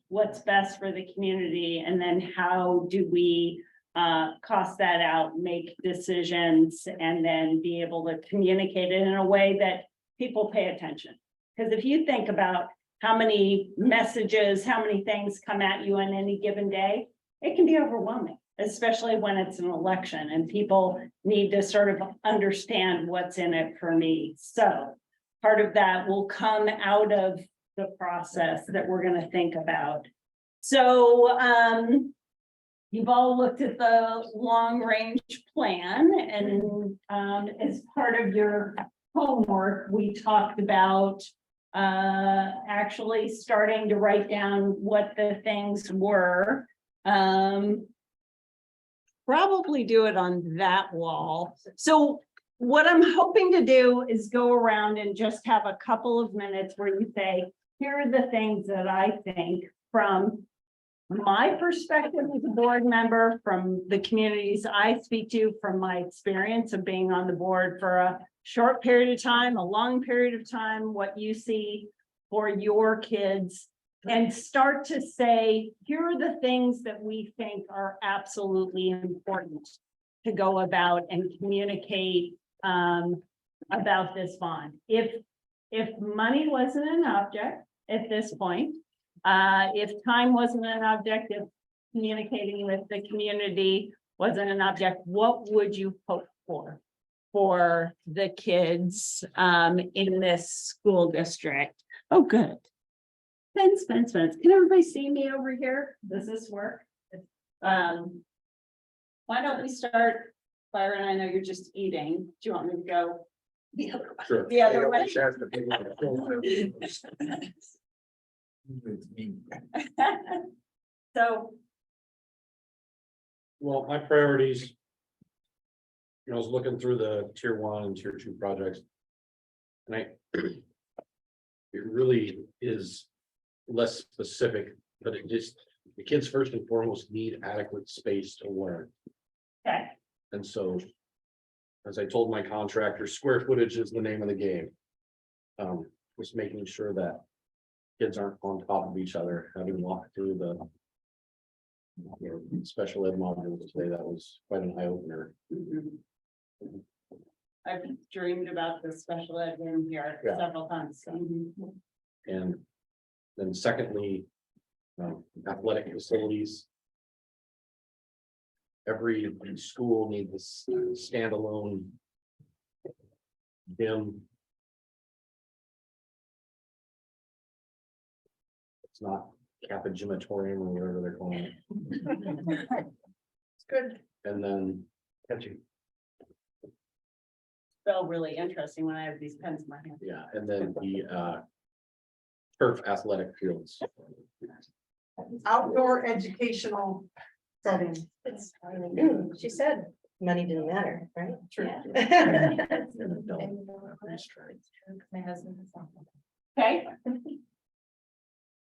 what's best for the community, and then how do we cost that out, make decisions, and then be able to communicate it in a way that people pay attention. Because if you think about how many messages, how many things come at you on any given day, it can be overwhelming, especially when it's an election and people need to sort of understand what's in it for me. So part of that will come out of the process that we're going to think about. So you've all looked at the long range plan, and as part of your homework, we talked about actually starting to write down what the things were. Probably do it on that wall. So what I'm hoping to do is go around and just have a couple of minutes where you say, here are the things that I think from my perspective as a board member, from the communities I speak to, from my experience of being on the board for a short period of time, a long period of time, what you see for your kids, and start to say, here are the things that we think are absolutely important to go about and communicate about this bond. If money wasn't an object at this point, if time wasn't an object, if communicating with the community wasn't an object, what would you hope for the kids in this school district? Oh, good. Spence. Can everybody see me over here? Does this work? Why don't we start, Byron? I know you're just eating. Do you want me to go the other way? Sure. The other way? So, Well, my priorities. I was looking through the tier 1 and tier 2 projects. And it really is less specific, but the kids first and foremost need adequate space to learn. okay, And so, as I told my contractor, square footage is the name of the game. Just making sure that kids aren't on top of each other, having walked through the special ed module today, that was quite an eye opener. I've dreamed about the special ed room here Yeah. several times. And then secondly, athletic facilities. Every school needs a standalone gym. It's not Kappa Gymatorium or whatever they're calling it. It's good. And then Felt really interesting when I have these pens in my hand. yeah, and then the turf athletic fields. Outdoor educational setting. She said money didn't matter, right? True. My husband is on. Okay.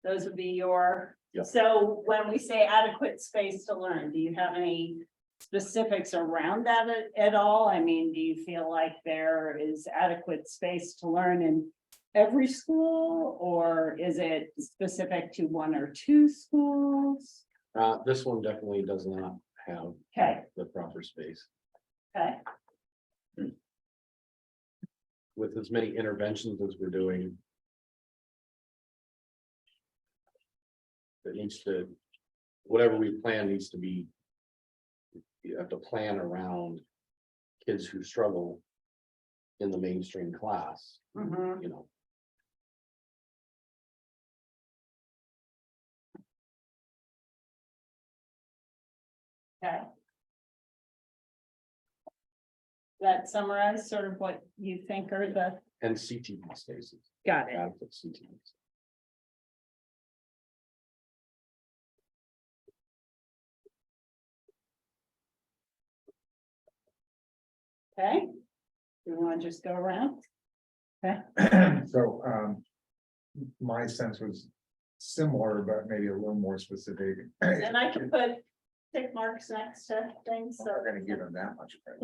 Those would be your, Yep. so when we say adequate space to learn, do you have any specifics around that at all? I mean, do you feel like there is adequate space to learn in every school, or is it specific to 1 or 2 schools? This one definitely does not have Okay, the proper space. okay, With as many interventions as we're doing. It needs to, whatever we plan needs to be. You have to plan around kids who struggle in the mainstream class, mhm, you know. okay. That summarize sort of what you think are the, And CTV spaces, got it, adequate CTV. okay? You want to just go around? So, my sense was similar, but maybe a little more specific. And I can put tick marks next to things, so. We're gonna give them that much credit.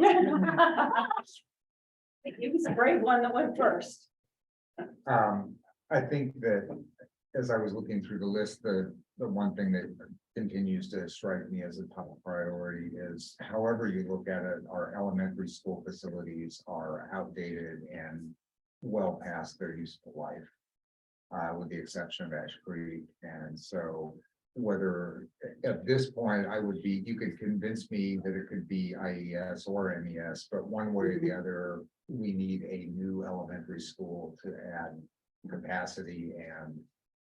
He was a brave one that went first. I think that as I was looking through the list, the one thing that continues to strike me as a top priority is however you look at it, our elementary school facilities are outdated and well past their useful life. With the exception of Ash Creek. And so whether at this point I would be, you could convince me that it could be IES or MES, but one way or the other, we need a new elementary school to add capacity and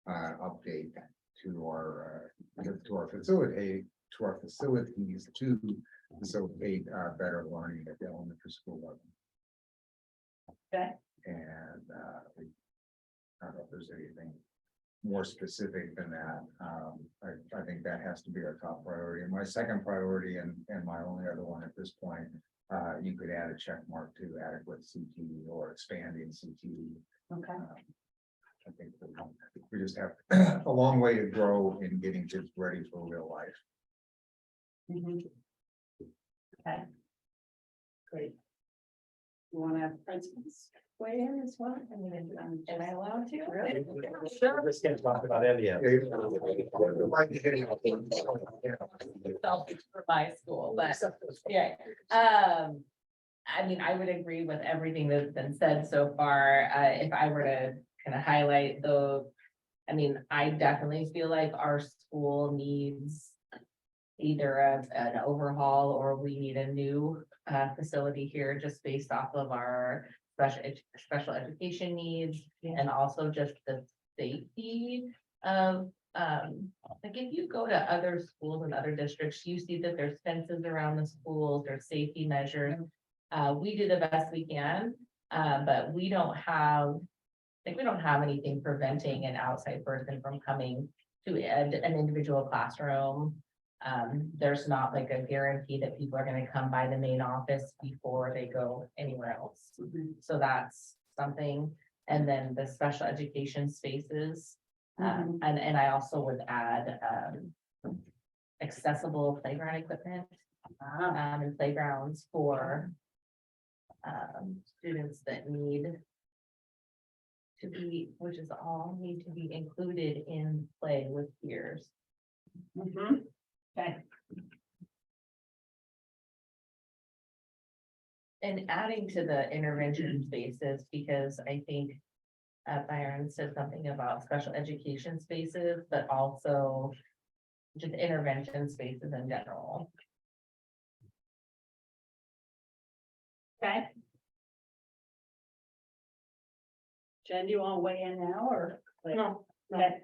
update to our facilities to facilitate better learning at the elementary school level. Okay. And I don't know if there's anything more specific than that. I think that has to be our top priority. And my second priority and my only other one at this point, you could add a check mark to adequate CTE or expanding CTE. Okay. I think we just have a long way to grow in getting kids ready for real life. Mhm. Okay. Great. You want to have principals weigh in as well? I mean, am I allowed to? Really? Sure. Just can't talk about it yet. For my school, but yeah. I mean, I would agree with everything that's been said so far. If I were to kind of highlight I mean, I definitely feel like our school needs either an overhaul or we need a new facility here just based off of our special education needs and also just the safety of like if you go to other schools and other districts, you see that there's fences around the schools, there's safety measures. We do the best we can, but we don't have anything preventing an outside person from coming to an individual classroom. There's not like a guarantee that people are going to come by the main office before they go anywhere else. So that's something. And then the special education spaces. And I also would add accessible playground equipment and playgrounds for students that need to be, which is all need to be included in play with peers. Okay. And adding to the intervention spaces, because I think Byron said something about special education spaces, but also just intervention spaces in general. Okay. Jen, do you want to weigh in now or? No. Okay.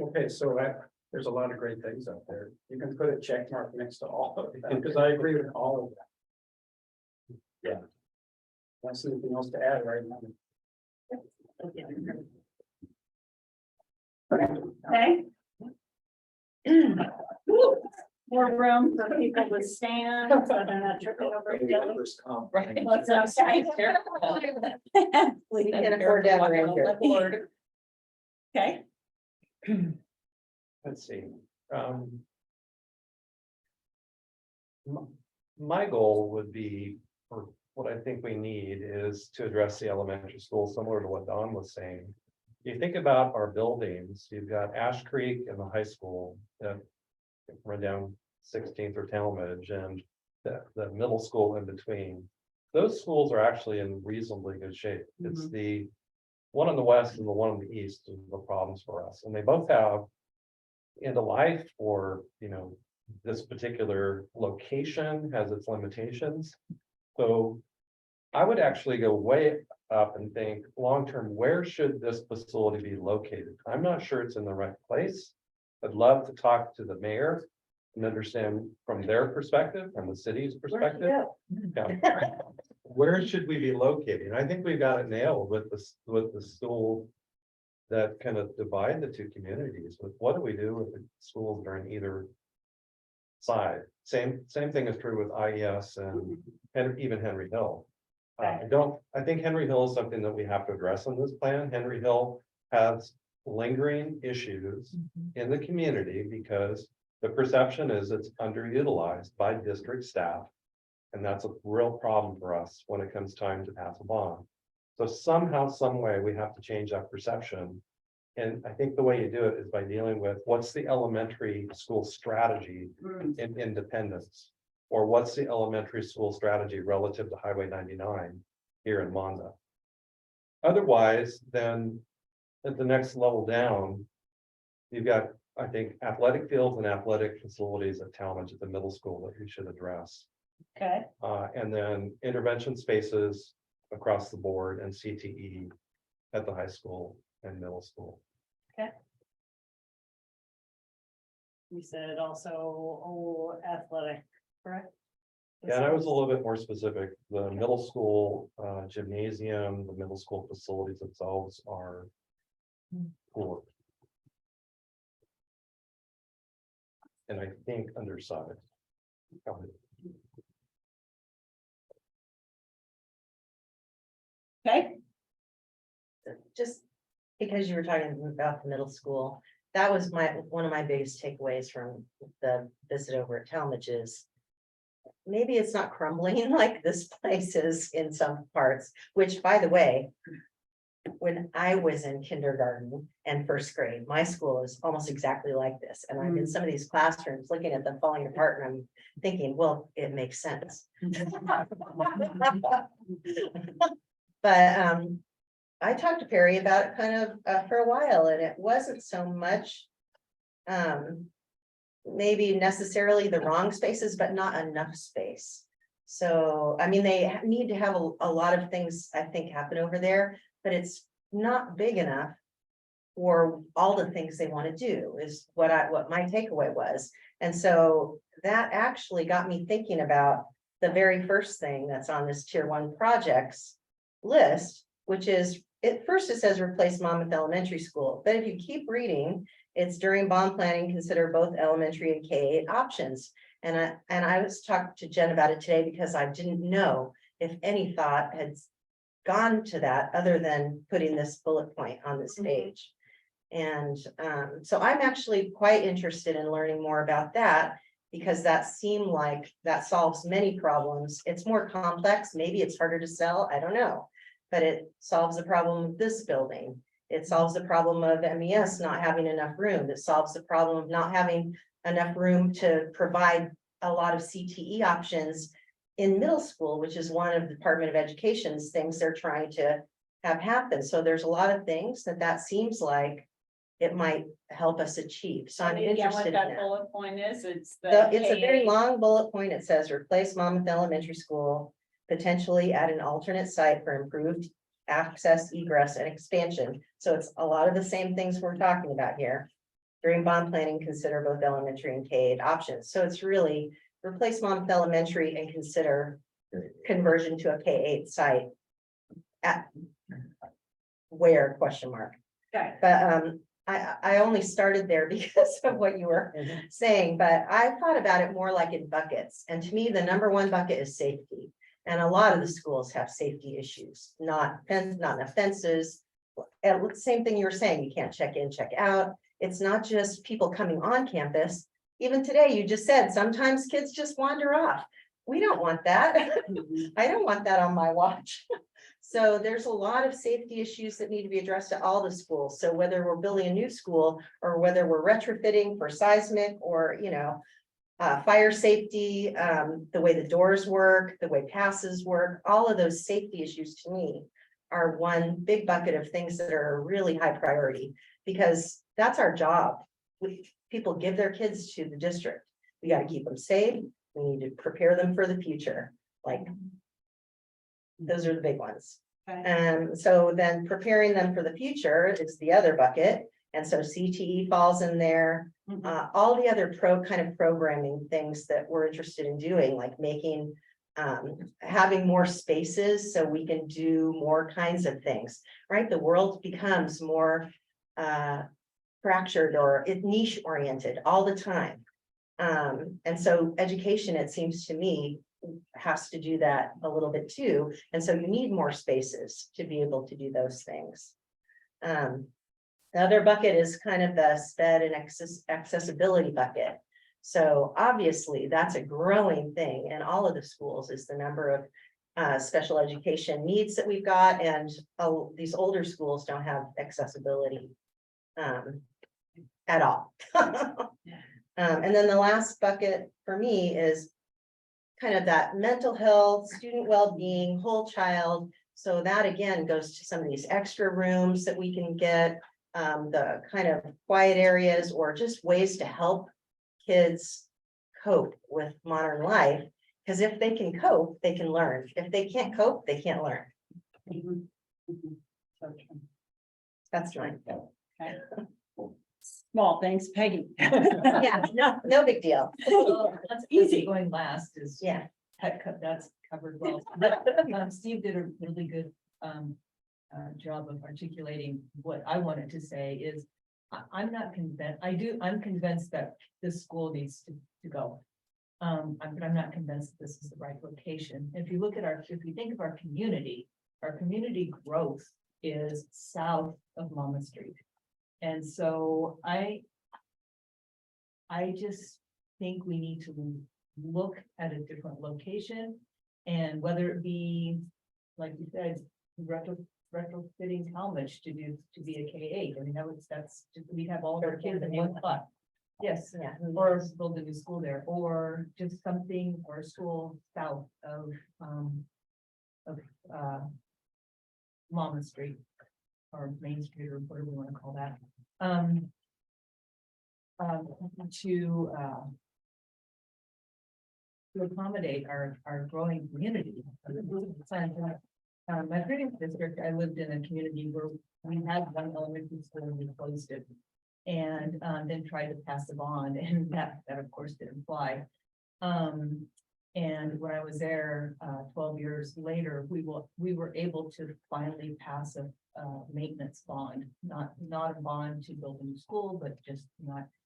Okay, so there's a lot of great things out there. You can put a check mark next to all of them, because I agree with all of that. Yeah. That's anything else to add right now. Okay. More room for people to stand, so they're not tripping over each other. Right. What's outside? We can afford to have a ranger. Okay. Let's see. My goal would be, or what I think we need is to address the elementary school, similar to what Don was saying. You think about our buildings, you've got Ash Creek and the high school that run down 16th or Talmadge and the middle school in between. Those schools are actually in reasonably good shape. It's the one on the west and the one on the east is the problems for us. And they both have end of life, or, you know, this particular location has its limitations. So I would actually go way up and think long-term, where should this facility be located? I'm not sure it's in the right place. I'd love to talk to the mayor and understand from their perspective, from the city's perspective. Yeah. Where should we be located? I think we've got it nailed with the school that kind of divide the two communities. With what do we do with the schools that are in either side? Same thing is true with IES and even Henry Hill. I think Henry Hill is something that we have to address in this plan. Henry Hill has lingering issues in the community because the perception is it's underutilized by district staff. And that's a real problem for us when it comes time to pass a bond. So somehow, some way, we have to change that perception And I think the way you do it is by dealing with what's the elementary school strategy in Independence? Or what's the elementary school strategy relative to Highway 99 here in Monmouth? Otherwise, then at the next level down, you've got, I think, athletic fields and athletic facilities at Talmadge at the middle school that we should address. Okay, And then intervention spaces across the board and CTE at the high school and middle school. you said also athletic, correct? Yeah, and I was a little bit more specific. The middle school gymnasium, the middle school facilities themselves are poor. And I think undersized. Okay, Just because you were talking about the middle school, that was one of my biggest takeaways from the visit over at Talmadge is maybe it's not crumbling like this place is in some parts, which, by the way, when I was in kindergarten and first grade, my school is almost exactly like this. And I'm in some of these classrooms looking at them falling apart and I'm thinking, well, it makes sense. But I talked to Perry about it kind of for a while, and it wasn't so much maybe necessarily the wrong spaces, but not enough space. So, I mean, they need to have a lot of things, I think, happen over there, but it's not big enough for all the things they want to do, is what my takeaway was. And so that actually got me thinking about the very first thing that's on this tier 1 projects list, which is, it says replace Monmouth Elementary School, but if you keep reading, it's during bond planning, consider both elementary and K-8 options. And I was talking to Jen about it today because I didn't know if any thought had gone to that other than putting this bullet point on this page. And so I'm actually quite interested in learning more about that, because that seemed like that solves many problems. It's more complex, maybe it's harder to sell, I don't know. But it solves the problem of this building. It solves the problem of MES not having enough room. It solves the problem of not having enough room to provide a lot of CTE options in middle school, which is one of the Department of Education's things they're trying to have happen. So there's a lot of things that seems like it might help us achieve. So I'm interested in that. Bullet point is, it's It's a very long bullet point. It says replace Monmouth Elementary School, potentially at an alternate site for improved access, egress, and expansion. So it's a lot of the same things we're talking about here. During bond planning, consider both elementary and K-8 options. So it's really replace Monmouth Elementary and consider conversion to a K-8 site at where ? Okay. But I only started there because of what you were saying, but I thought about it more like in buckets. And to me, the number 1 bucket is safety. And a lot of the schools have safety issues, not enough fences. And same thing you were saying, you can't check in, check out. It's not just people coming on campus. Even today, you just said, sometimes kids just wander off. We don't want that. I don't want that on my watch. So there's a lot of safety issues that need to be addressed at all the schools. So whether we're building a new school or whether we're retrofitting for seismic or, fire safety, the way the doors work, the way passes work, all of those safety issues to me are one big bucket of things that are really high priority, because that's our job. People give their kids to the district. We got to keep them safe. We need to prepare them for the future. Like, those are the big ones. Okay. So then preparing them for the future is the other bucket. And so CTE falls in there. All the other programming things that we're interested in doing, like making, having more spaces so we can do more kinds of things, right? The world becomes more fractured or niche oriented all the time. And so education, it seems to me, has to do that a little bit too. And so you need more spaces to be able to do those things. The other bucket is kind of the SPED and accessibility bucket. So obviously that's a growing thing in all of the schools, is the number of special education needs that we've got. And these older schools don't have accessibility At all. And then the last bucket for me is kind of that mental health, student well-being, whole child. So that again goes to some of these extra rooms that we can get, the kind of quiet areas or just ways to help kids cope with modern life. Because if they can cope, they can learn. If they can't cope, they can't learn. That's mine. Small things, Peggy. Yeah, no big deal. That's Easy. going last is. Yeah. That's covered well. Steve did a really good job of articulating what I wanted to say is. I'm not convinced, I'm convinced that this school needs to go. But I'm not convinced this is the right location. If you look at if you think of our community growth is south of Monmouth Street. And so I just think we need to look at a different location. And whether it be, like you said, retrofitting Talmadge to be a K-8. I mean, that's just, we have all of our kids in one spot. Yes, Yeah. or build a new school there, or just something, or a school south of Monmouth Street. Or Main Street, or whatever we want to call that. To accommodate our growing community. My previous district, I lived in a community where we had one elementary school and we closed it. And then tried to pass a bond, and that of course didn't fly. And when I was there 12 years later, we were able to finally pass a maintenance bond, not a bond to build a new school, but just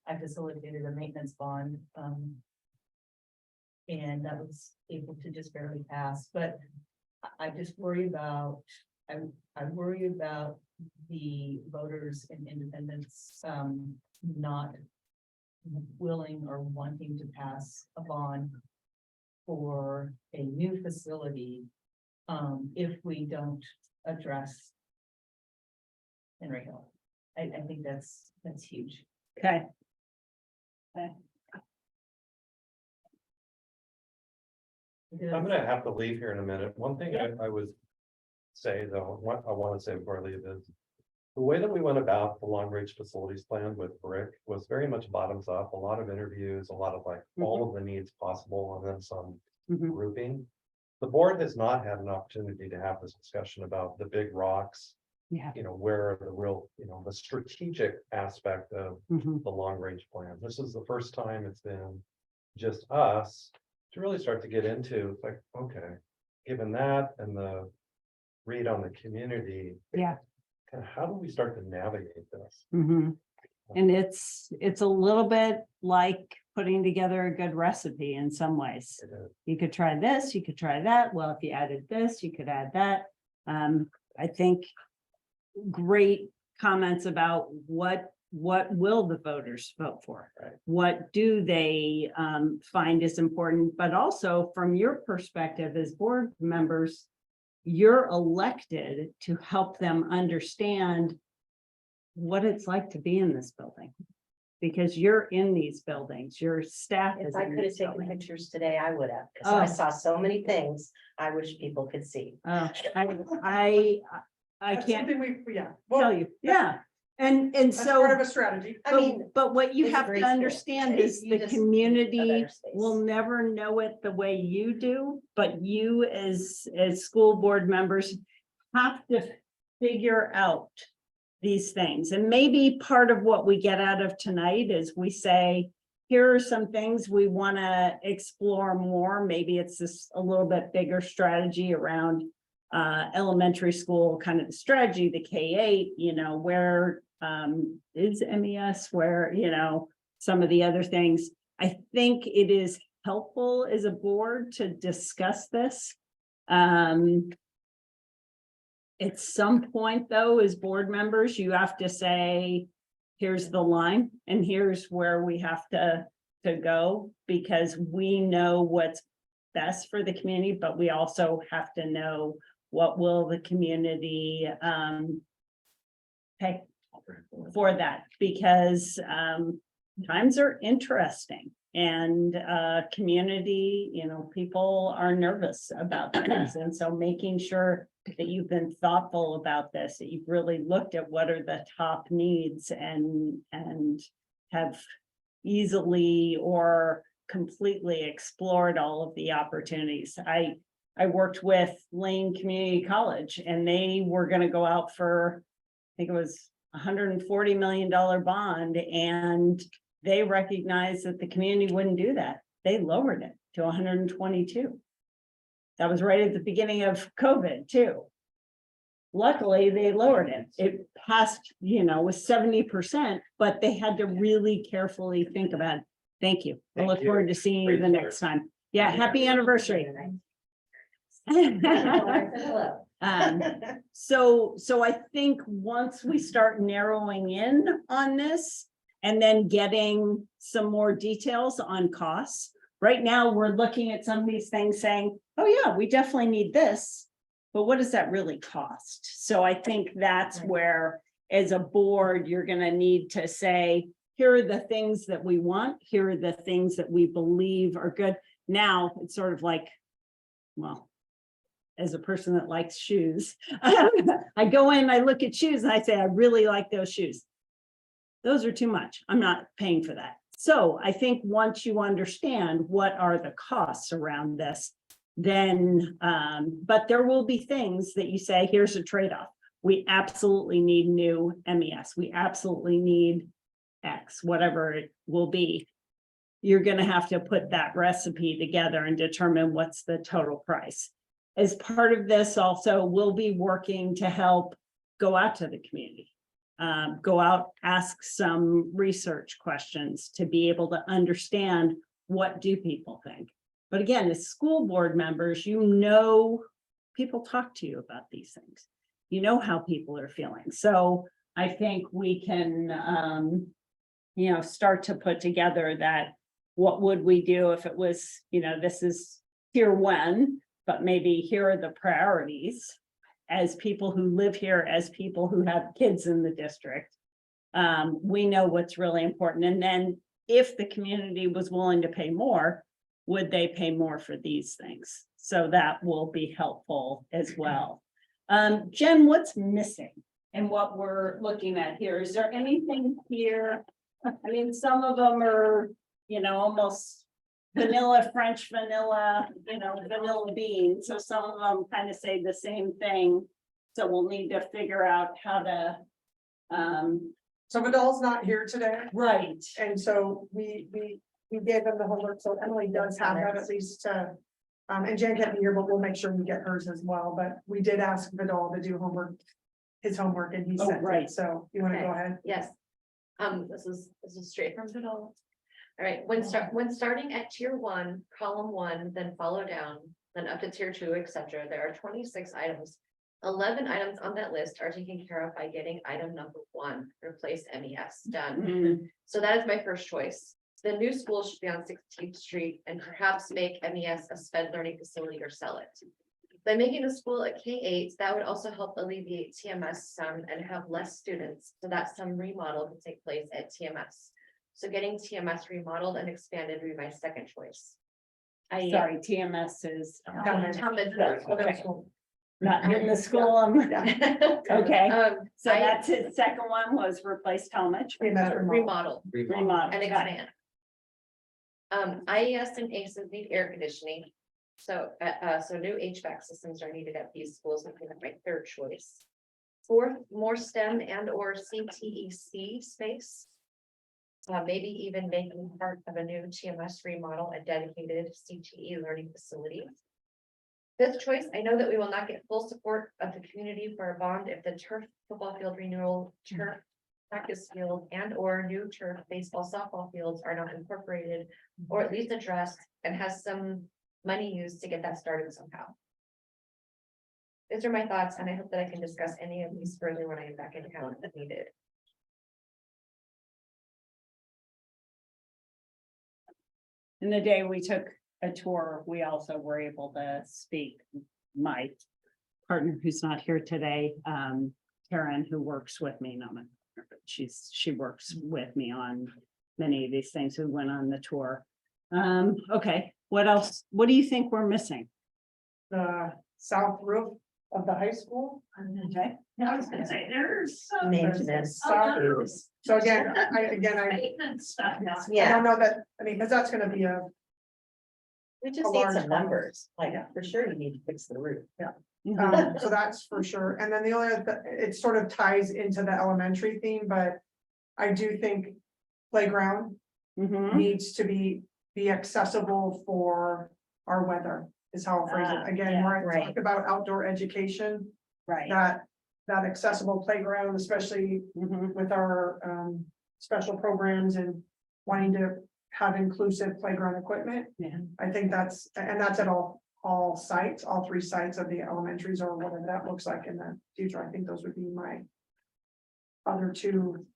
I facilitated a maintenance bond. And that was able to just barely pass, but I just worry about, I worry about the voters and independents not willing or wanting to pass a bond for a new facility if we don't address Henry Hill. I think that's huge. Okay. I'm gonna have to leave here in a minute. One thing I would say though, what I want to say before I leave is. The way that we went about the long range facilities plan with Brick was very much bottoms up, a lot of interviews, a lot of like all of the needs possible, and then some Mhm. grouping. The board has not had an opportunity to have this discussion about the big rocks. Yeah. You know, where are the real, the strategic aspect of Mhm. the long range plan. This is the first time it's been just us to really start to get into, it's like, okay, given that and the read on the community. Yeah. Kind of how do we start to navigate this? Mhm. And it's a little bit like putting together a good recipe in some ways. It is. You could try this, you could try that. Well, if you added this, you could add that. I think great comments about what will the voters vote for? Right. What do they find is important, but also from your perspective as board members, you're elected to help them understand what it's like to be in this building. Because you're in these buildings, your staff If is I in could have these taken buildings. pictures today, I would have, because I Oh. saw so many things I wish people could see. I That's can't something yeah. tell Well, you, yeah. And that's part of so, a strategy. I mean, but what you it's a have great to school. understand You is the just need a community better space. will never know it the way you do, but you as school board members have to figure out these things. And maybe part of what we get out of tonight is we say, here are some things we want to explore more. Maybe it's this a little bit bigger strategy around elementary school, kind of the strategy, the K-8, where is MES, where, some of the other things. I think it is helpful as a board to discuss this. At some point, though, as board members, you have to say, here's the line and here's where we have to go, because we know what's best for the community, but we also have to know what will the community pay. for that, because times are interesting. And community, people are nervous about things. And so making sure that you've been thoughtful about this, that you've really looked at what are the top needs and have easily or completely explored all of the opportunities. I worked with Lane Community College, and they were going to go out for, I think it was $140 million bond, and they recognized that the community wouldn't do that. They lowered it to 122. That was right at the beginning of COVID too. Luckily, they lowered it. It passed, with 70%, but they had to really carefully think about it. Thank you. I look forward to seeing you the next time. Yeah, happy anniversary. So I think once we start narrowing in on this and then getting some more details on costs, right now we're looking at some of these things saying, oh yeah, we definitely need this, but what does that really cost? So I think that's where, as a board, you're going to need to say, here are the things that we want, here are the things that we believe are good. Now it's sort of like, well, as a person that likes shoes, I go in, I look at shoes and I say, I really like those shoes. Those are too much. I'm not paying for that. So I think once you understand what are the costs around this, then, but there will be things that you say, here's a trade-off. We absolutely need new MES. We absolutely need X, whatever it will be. You're going to have to put that recipe together and determine what's the total price. As part of this also, we'll be working to help go out to the community. Go out, ask some research questions to be able to understand what do people think. But again, as school board members, people talk to you about these things. You know how people are feeling. So I think we can, start to put together that what would we do if it was, this is tier 1, but maybe here are the priorities as people who live here, as people who have kids in the district. We know what's really important. And then if the community was willing to pay more, would they pay more for these things? So that will be helpful as well. Jen, what's missing and what we're looking at here? Is there anything here? I mean, some of them are, almost vanilla, French vanilla, vanilla bean. So some of them kind of say the same thing. So we'll need to figure out how to. So Vidal's not here today, Right. and so we gave them the homework, so Emily does have that at least to. And Jen can't be here, but we'll make sure we get hers as well, but we did ask Vidal to do his homework, and he said, right. it. So you want to Okay. go ahead? Yes. This is straight from Vidal. All right, when starting at tier 1, column 1, then follow down, then up to tier 2, etc. There are 26 items. 11 items on that list are taken care of by getting item number 1, replace MES, done. Mhm. So that is my first choice. The new school should be on 16th Street and perhaps make MES a sped learning facility or sell it. By making the school a K-8, that would also help alleviate TMS some and have less students, so that some remodel could take place at TMS. So getting TMS remodeled and expanded would be my second choice. Sorry, TMS is Talmadge. Okay. Not in the school. Okay, so that's his second one was replace Talmadge. Remodel Remodel. and Got it. expand. IES and ACEs need air conditioning. So new HVAC systems are needed at these schools, which is my third choice. Fourth, more STEM and or CTEC space. Maybe even making part of a new TMS remodel a dedicated CTE learning facility. Fifth choice, I know that we will not get full support of the community for a bond if the turf football field renewal, turf practice field and or new turf baseball softball fields are not incorporated or at least addressed and has some money used to get that started somehow. These are my thoughts, and I hope that I can discuss any of these further when I am back in town if needed. In the day we took a tour, we also were able to speak. My partner who's not here today, Karen, who works with me, not my She works with me on many of these things. We went on the tour. Okay, what else? What do you think we're missing? The south roof of the high school. Okay. I was gonna say, there's some. Maintenance. So again, I Maintenance stuff. I Yeah, don't know that, I mean, because that's gonna be a, we just a need large some cost. numbers, like, for sure you need to fix the roof. so that's for sure. And then the only, it sort of ties into the elementary theme, but I do think playground Mhm. needs to be accessible for our weather, is how I'll phrase Ah, it. Again, yeah, where I right. talk about outdoor education, Right. that accessible playground, especially Mhm. with our special programs and wanting to have inclusive playground equipment. Yeah. I think that's at all sites, all 3 sites of the elementaries, or whatever that looks like in the future. I think those would be my other 2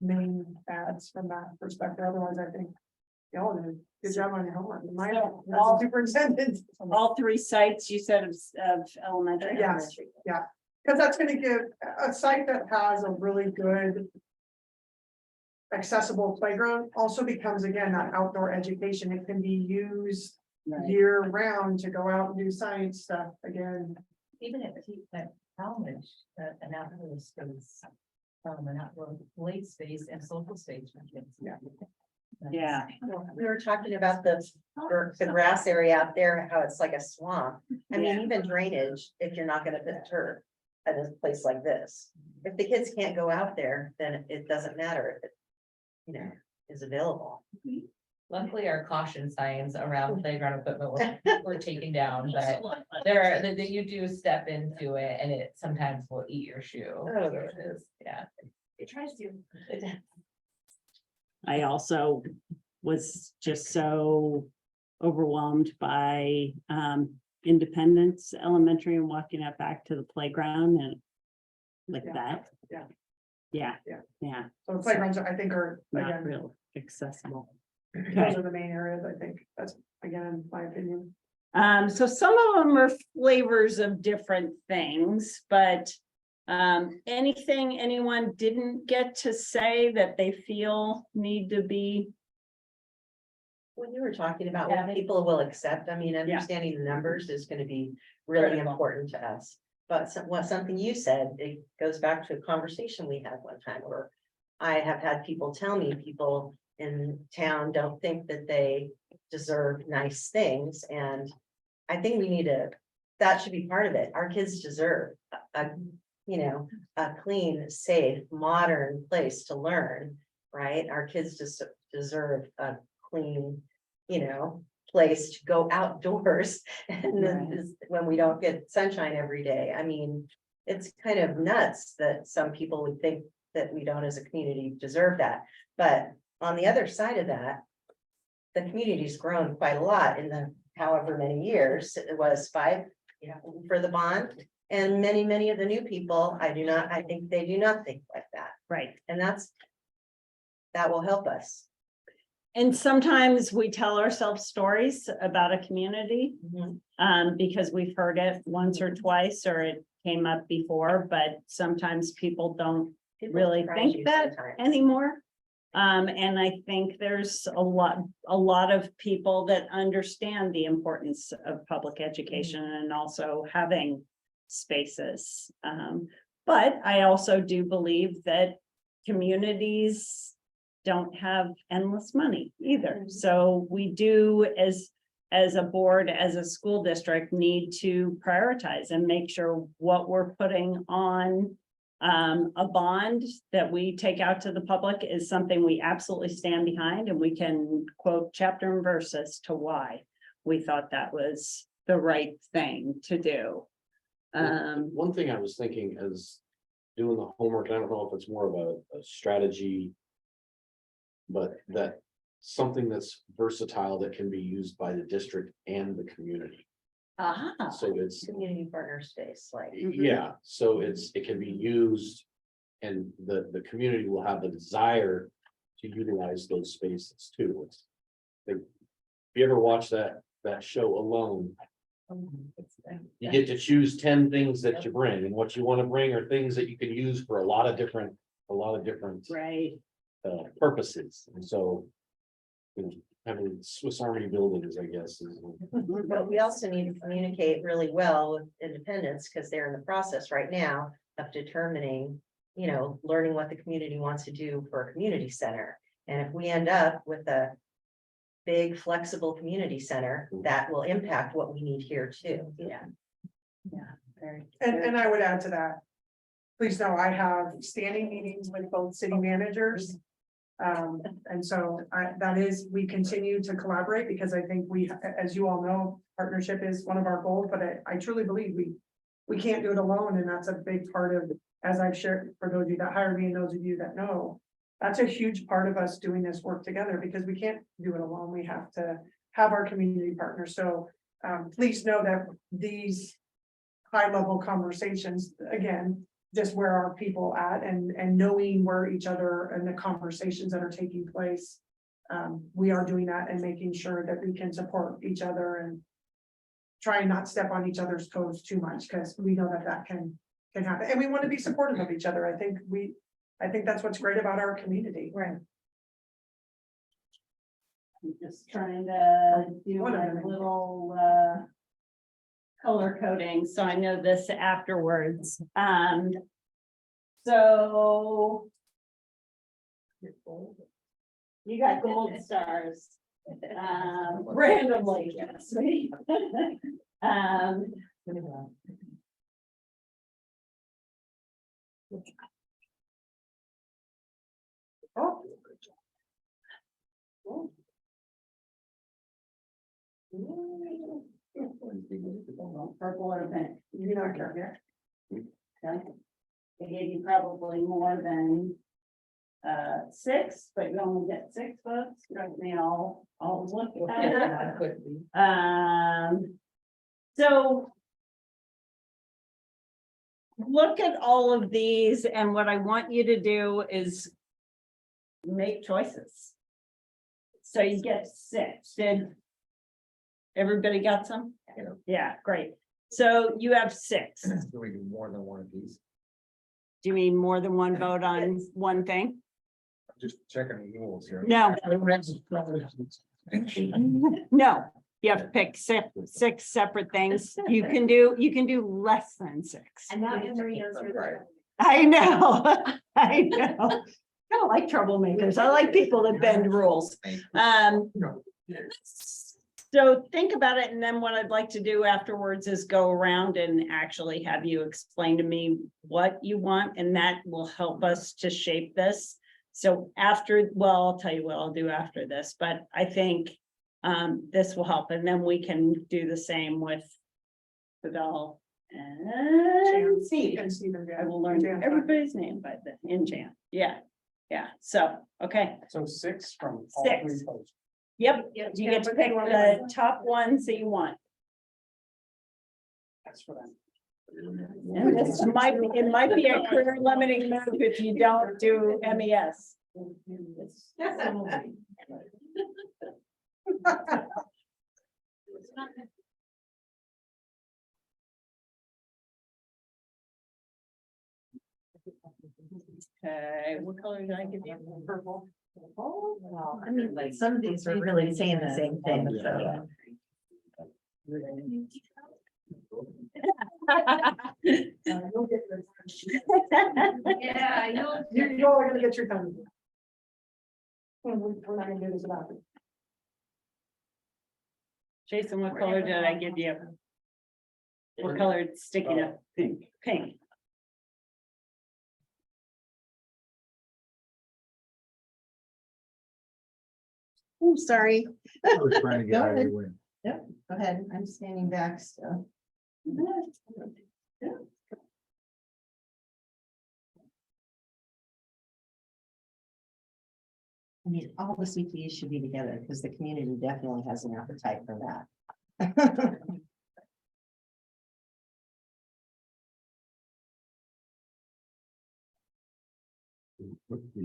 main ads from that perspective. Otherwise, I think y'all did a good job on your homework. My So, as a superintendent. All 3 sites you said of elementary. Yes. Because that's gonna give a site that has a really good accessible playground also becomes, again, that outdoor education. It can be used Right. year round to go out and do science stuff again. Even at college, an outdoor space, an outdoor play space and social space for kids. Yeah. Yeah. We were talking about the grass area out there, how it's like a swamp. I mean, Yeah. even drainage, if you're not gonna put turf at a place like this. If the kids can't go out there, then it doesn't matter if it, is available. Luckily, our caution signs around playground equipment were taken down, but there are, that you do step into it and it sometimes will eat your shoe. Oh. So it is, yeah. It tries to. I also was just so overwhelmed by Independence Elementary and walking up back to the playground and like Yeah. that. Yeah. Yeah. Yeah. Yeah, So the playgrounds, I think, are, not again, real accessible. those are the main areas. I think that's, again, in my opinion. So some of them are flavors of different things, but anything anyone didn't get to say that they feel need to be. When you were talking about Yeah. what people will accept, I mean, understanding the numbers is gonna be really Critical. important to us. But something you said, it goes back to a conversation we had one time where I have had people tell me people in town don't think that they deserve nice things, and I think we need that should be part of it. Our kids deserve a clean, safe, modern place to learn, right? Our kids just deserve a clean, place to go outdoors. And then when we don't get sunshine every day, I mean, it's kind of nuts that some people would think that we don't as a community deserve that. But on the other side of that, the community's grown quite a lot in the however many years. It was 5 for the bond. And many, many of the new people, I think they do not think like that. Right. And that will help us. And sometimes we tell ourselves stories about a community, because we've heard it once or twice, or it came up before, but sometimes people don't People really surprise think you that sometimes. anymore. And I think there's a lot of people that understand the importance of public education and also having spaces. But I also do believe that communities don't have endless money either. So we do, as a board, as a school district, need to prioritize and make sure what we're putting on a bond that we take out to the public is something we absolutely stand behind, and we can quote chapter and verse as to why we thought that was the right thing to do. One thing I was thinking is doing the homework, I don't know if it's more of a strategy. But that something that's versatile that can be used by the district and the community. So it's, Community partner space, like. yeah, so it can be used. And the community will have the desire to utilize those spaces too. If you ever watch that show Alone, you get to choose 10 things that you bring, and what you want to bring are things that you can use for a lot of different a lot of different Right. purposes, and so. You know, having Swiss Army buildings, I guess, is. But we also need to communicate really well with independents, because they're in the process right now of determining, you know, learning what the community wants to do for a community center. And if we end up with a big flexible community center, that will impact what we need here too. Yeah. Yeah, very. And I would add to that. Please know I have standing meetings with both city managers. And so that is, we continue to collaborate because I think we, as you all know, partnership is one of our goals, but I truly believe we can't do it alone. And that's a big part of, as I've shared, for those of you that hire me and those of you that know, that's a huge part of us doing this work together because we can't do it alone. We have to have our community partners. So please know that these high level conversations, again, just where are people at and knowing where each other and the conversations that are taking place. We are doing that and making sure that we can support each other and try and not step on each other's toes too much, because we know that can happen. And we want to be supportive of each other. I think that's what's great about our community. Right. I'm just trying to do a little color coding, so I know this afterwards. So you got gold stars. Randomly, yes. Oh. Purple or pink. You know, yeah. Okay. I gave you probably more than 6, but you only get 6 votes. Right now, I'll look at it. So look at all of these, and what I want you to do is make choices. So you get 6. Did everybody got some? Yeah, great. So you have 6. Do Do we do more than one of these? you mean more than one vote on one thing? Just checking the rules here. No. No, you have to pick 6 separate things. You can do less than 6. And now Marina's really. I know, I know. I don't like troublemakers. I like people that bend rules. So think about it, and then what I'd like to do afterwards is go around and actually have you explain to me what you want, and that will help us to shape this. So after, well, I'll tell you what I'll do after this, but I think this will help, and then we can do the same with Fidel and Steve. And Stephen, I will learn everybody's name by the in Jan. Yeah, so, okay, So 6 from all 6. 3 posts. yep, you get to pick the top ones that you want. That's what I'm. And this might, it might be a career limiting move if you don't do MES. Okay, what color did I give you? Purple. Well, I mean, like, some of these are really saying the same thing, so. Yeah, You all are gonna get your time. We're not gonna do this without it. Jason, what color did I give you? What color is sticking up? Pink. Pink. Oh, sorry. I was trying to get Go out of ahead. the way. Go ahead, I'm standing back still. I mean, all the CPEs should be together because the community definitely has an appetite for that. What the,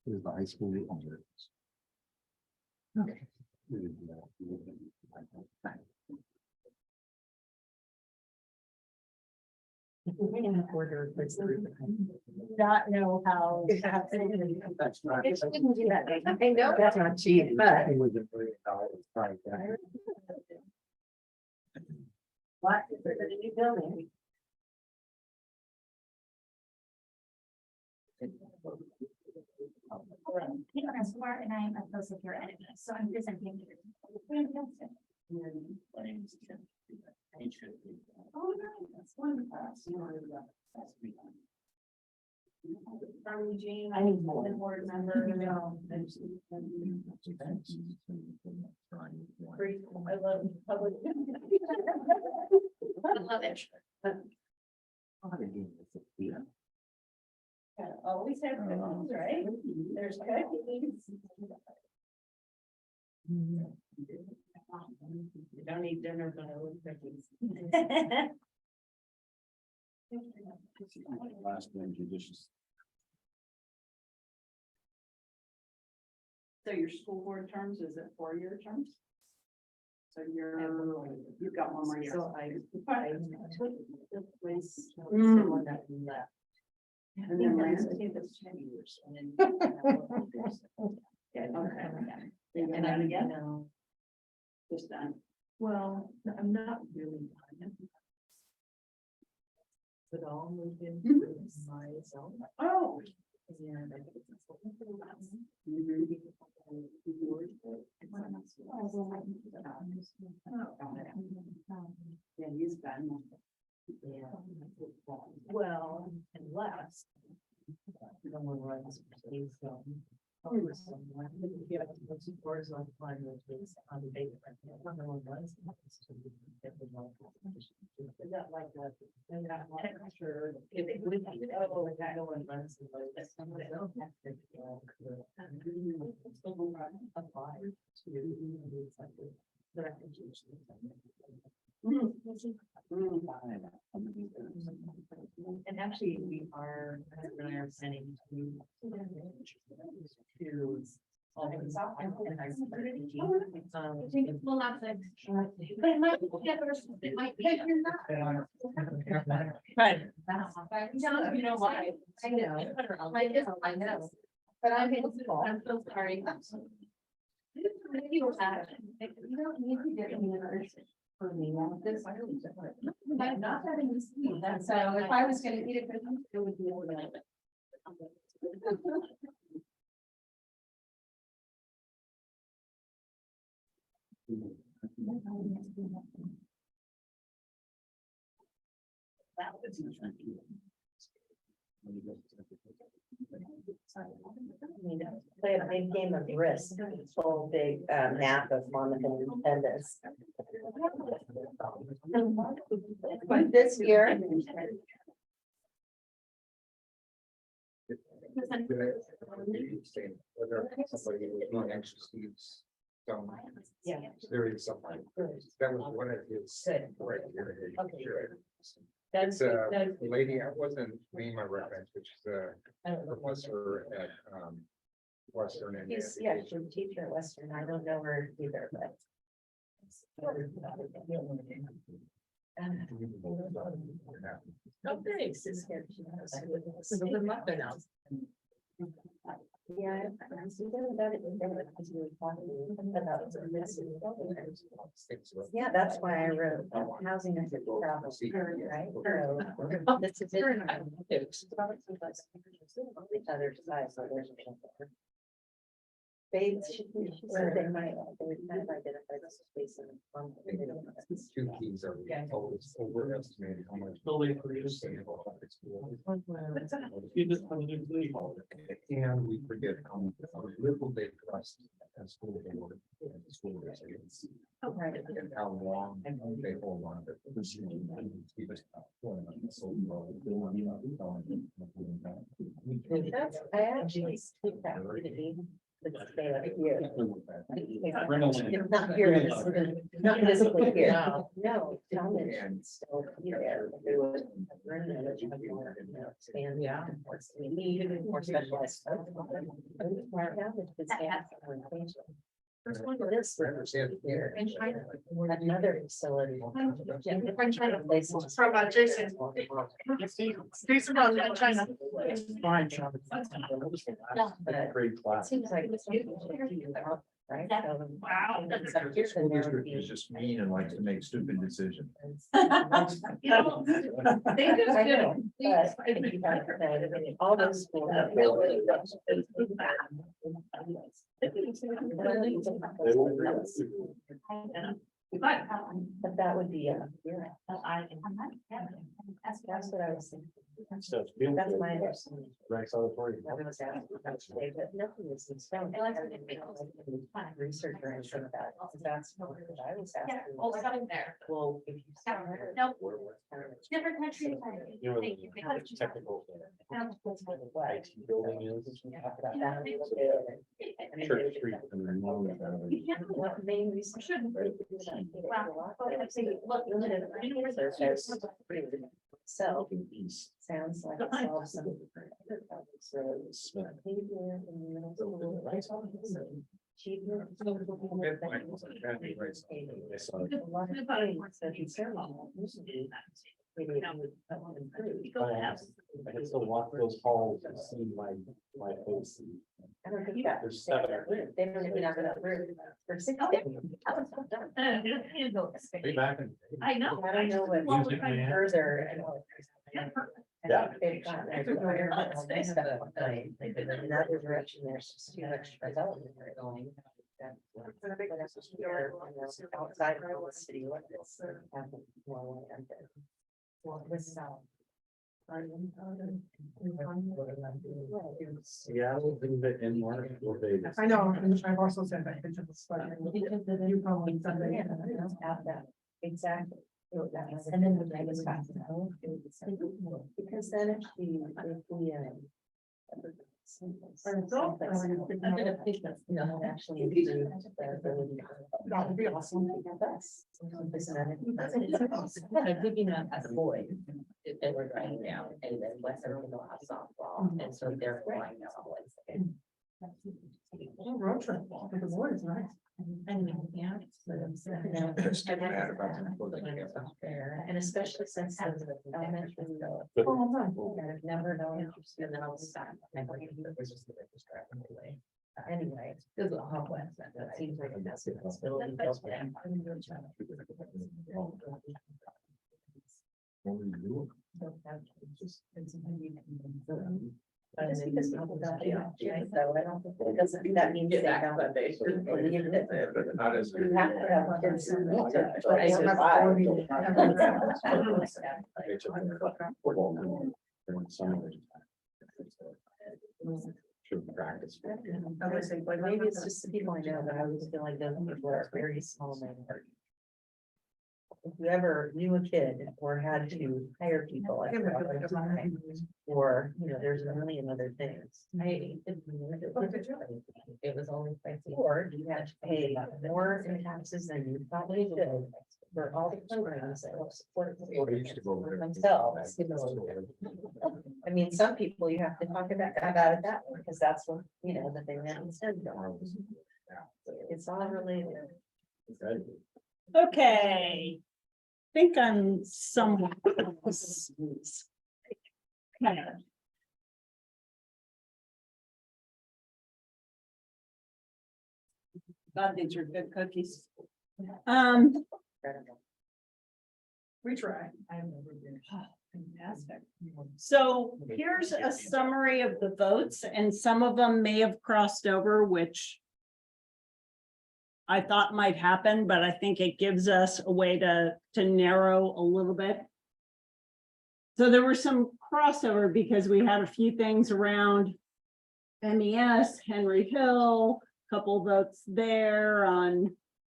is the high school under it? Okay. Not know how. That's not. It shouldn't do that. I know that's not cheap, but. What, is it a new building? I'm smart and I'm a close secure enemy, so I'm presenting. Oh, that's wonderful. From Eugene, I need more board member, you know. I love public. I love it. Always have cookies, right? There's cookies. You don't eat dinner, but I love cookies. Last one, judicious. So your school board terms, is it 4-year terms? So you've got one more year. So I took the place. Mm. The one that left. And then last- I think that's 10 years. And then. Yeah, okay. And I, you know, Just done. well, I'm not really done. But all moved into my zone. Oh. And I think it's important for the last. Yeah, he's done. Well, unless. No one runs. Someone. Yeah, what's the horizontal line of this on the data. No one runs. Is that like that? I'm not sure if it would be, oh, that no one runs. That's someone that don't have to. Apply to. But I think you should. And actually, we are planning to. Well, not the. But it might be, it might be. Right. You know why? I know. I know. But I'm in school. I'm so sorry. You don't need to get any university for me. This. I'm not having this. So if I was gonna eat it, it would be over there. Play a big game of risk, full big map of Monmouth Independence. But this year. Whether somebody was not anxious to use some. Yeah. There is something. That was one of his. Good. Right here. Okay. Sure. That's, It's a lady, I wasn't name my reference, which is a professor at Western. and He's, yeah, she's a teacher at Western. I don't know her either, but. Oh, thanks. Yeah, I was thinking about it. Because we were talking about it. Yeah, that's why I wrote housing as a problem, right? So, this is it. Each other's size, so there's a- They might, they would kind of identify this space in one. Two keys are always overestimated how much. And we forget how little they trust as school board and school districts. And how long they hold on to. That's, I actually speak that community. Let's stay up here. It's not here, not physically here. No, John is still here. There was a room in which I wanted to expand. Yeah. We needed more specialized stuff. This here, another facility. From Jason. Jason from China. Fine. But Great it class. seems like. Right? Wow. The school district is just mean and likes to make stupid decisions. They I just know, did. but if you have, all those schools. But that would be, that's what I was thinking. That's my understanding. Rex Auditorium. I was asking about today, but nothing is in stone. Research or anything of that. That's what I was asking. Well, something there. Well, if you. Nope. Different country. You know, Thank you. the technical IT building is. Church Street. And then one, What main reason? So, sounds like it solves some. Behavior in the middle school. Achievement. A lot of things that he's saying. Maybe it would improve. I can still walk those halls and see my face. I don't think that. There's seven. They don't even have enough room for 6. Are you back? I know. I don't know what Music man. further. Yeah. They've gotten another direction, there's just too much development going. Outside of the city limits. Seattle, in March, or Vegas. I know, and I've also said that. You probably said that. Exactly. And then the Vegas got to know. Because then if we. Actually. That would be awesome. I'm thinking of as a boy, they were driving down and then Western will have softball, and so they're flying now. Road trip, for the boys, right? And especially since the elementary. Oh, nice. I've never known. And then I'll stop. Anyway. There's a hot west, that seems like that's a possibility. Just because people don't do it, so I don't think it doesn't, that means they don't. believe it. Not as. You have to have kids who need to. I just- Practice. But maybe it's just the people I know, but I always feel like those people are very small. minority. If you ever knew a kid or had to hire people, like, or, there's a million other things. It was only. Or you had to pay more in taxes than you probably should for all the programs that will support themselves. I mean, some people you have to talk about it that way, because that's what, the thing that instead. It's all related. Okay. I think I'm somewhat. Kind of. God, these are good cookies. We try. Fantastic. So here's a summary of the votes, and some of them may have crossed over, which I thought might happen, but I think it gives us a way to narrow a little bit. So there were some crossover because we had a few things around MES, Henry Hill, couple votes there on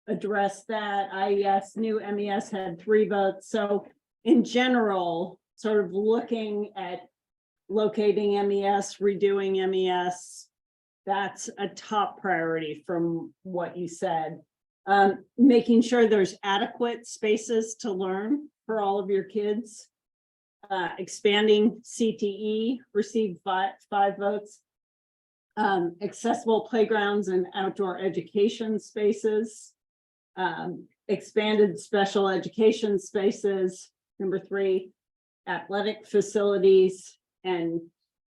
address that. IES, new MES had 3 votes. So in general, sort of looking at locating MES, redoing MES, that's a top priority from what you said. Making sure there's adequate spaces to learn for all of your kids. Expanding CTE received 5 votes. Accessible playgrounds and outdoor education spaces. Expanded special education spaces, number 3, athletic facilities, and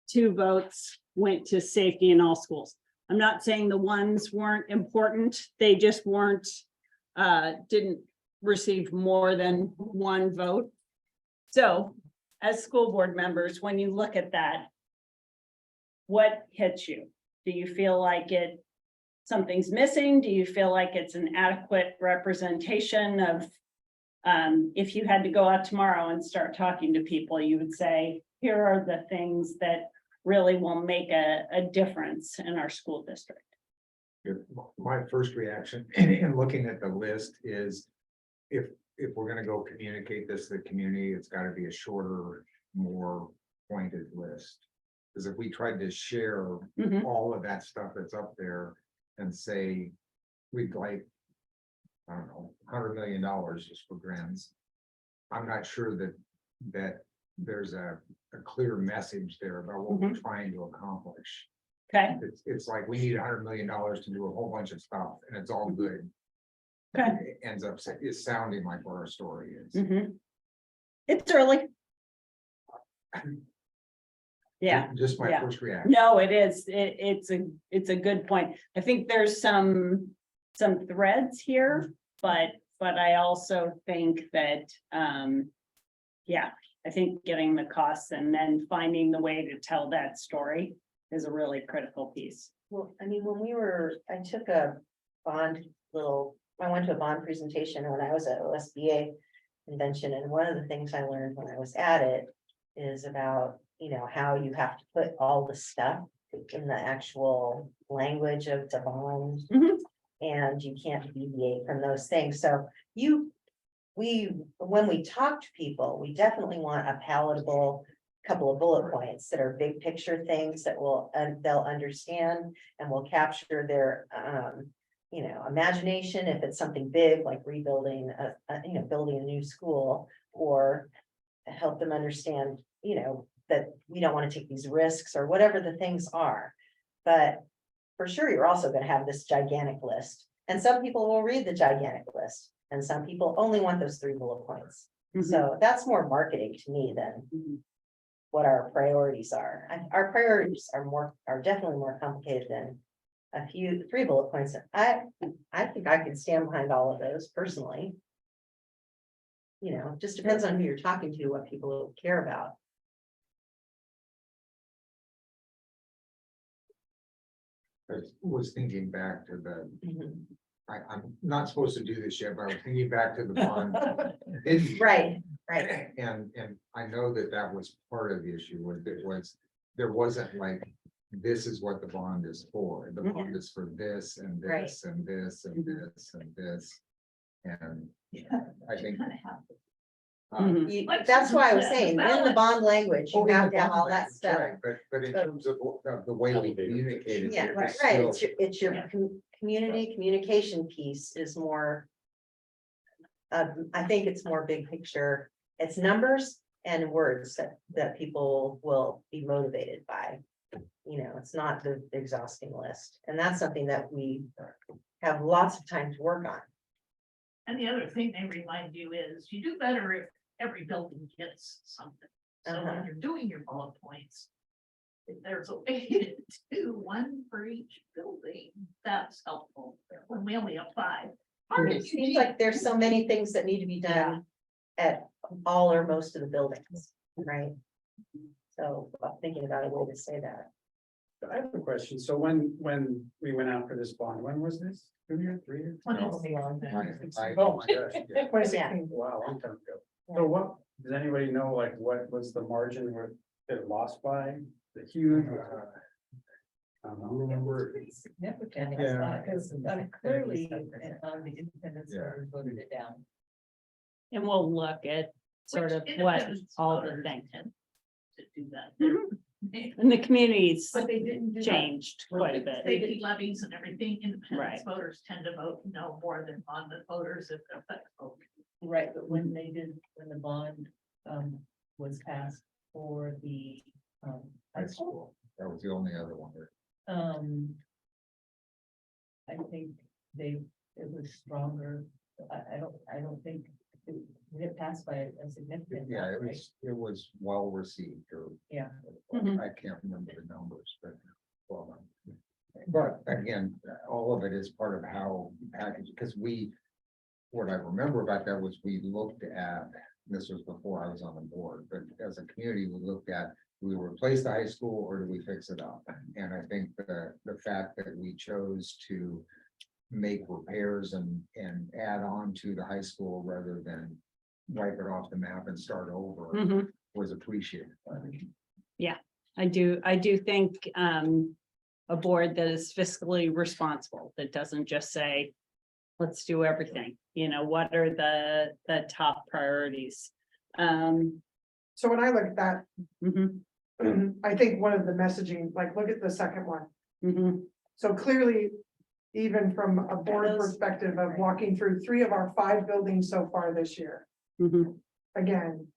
2 votes went to safety in all schools. I'm not saying the ones weren't important, they just weren't, didn't receive more than 1 vote. So, as school board members, when you look at that, what hits you? Do you feel like something's missing? Do you feel like it's an adequate representation of, if you had to go out tomorrow and start talking to people, you would say, here are the things that really will make a difference in our school district? My first reaction in looking at the list is if we're gonna go communicate this to the community, it's gotta be a shorter, more pointed list. Because if we tried to share Mhm. all of that stuff that's up there and say, we'd like, I don't know, $100 million just for grants. I'm not sure that there's a clear message there about what we're trying to accomplish. Okay, It's like, we need $100 million to do a whole bunch of stuff and it's all good. Okay. It ends up, it's sounding like what our story is. Mhm. It's early. Yeah. Just my yeah. first reaction. No, it is. It's a good point. I think there's some threads here, but I also think that, yeah, I think getting the costs and then finding the way to tell that story is a really critical piece. Well, I mean, I went to a bond presentation when I was at OSBA convention, and one of the things I learned when I was at it is about, how you have to put all the stuff in the actual language of the bond. Mhm. And you can't deviate from those things. So when we talk to people, we definitely want a palatable couple of bullet points that are big picture things that they'll understand and will capture their, imagination. If it's something big, like rebuilding, building a new school, or help them understand, that we don't want to take these risks or whatever the things are. But for sure, you're also going to have this gigantic list. And some people will read the gigantic list, and some people only want those 3 bullet points. Mhm. So that's more marketing to me than Mhm. what our priorities are. Our priorities are definitely more complicated than 3 bullet points. I think I could stand behind all of those personally. Just depends on who you're talking to, what people care about. I was thinking back to the, Mhm. I'm not supposed to do this yet, but I was thinking back to the bond. Right. And I know that was part of the issue, there wasn't like, this is what the bond is for. The bond is for this and this and this and this and this. And I think. That's why I was saying, in the bond language, you Oh, in have the to have all bond that language, stuff. right, But in terms of the way we communicate it. Yeah, it's right. still- It's your community communication piece is more. I think it's more big picture. It's numbers and words that people will be motivated by. It's not the exhausting list. And that's something that we have lots of time to work on. And the other thing they remind you is you do better if every building gets something. So when you're doing your bullet points, if there's a way to do 1 for each building, that's helpful. When we only have 5. It seems like there's so many things that need to be done at all or most of the buildings, right? So I'm thinking about a way to say that. I have a question. So when we went out for this bond, when was this? 2 years, 3 years? I- Oh my gosh, yeah. 2016. Wow, a long time ago. So what, does anybody know, like, what was the margin where it lost by? The huge. I don't know. Remember, Significant. Yeah. Because clearly, the independents voted it down. And we'll look at sort of what all the things. To do that. And the communities But they didn't do that. changed quite a bit. Safety levies and everything, independent Right. voters tend to vote no more than on the voters if it affects vote. Right, but when the bond was passed for the high high school. school, that was the only other one. I think it was stronger. I don't think it passed by a significant. Yeah, amount, right? it was well received, or Yeah. Mhm. I can't remember the numbers, but. Well, but again, all of it is part of how package, because what I remember about that was we looked at, this was before I was on the board, but as a community, we looked at, do we replace the high school or do we fix it up? And I think the fact that we chose to make repairs and add on to the high school rather than wipe it off the map and start over Mhm. was appreciated. I do think a board that is fiscally responsible, that doesn't just say, let's do everything, what are the top priorities? So when I look at that, Mhm, I think one of the messaging, like, look at the second one. mhm, So clearly, even from a board those- perspective of walking through 3 of our 5 buildings so far this year, mhm. again.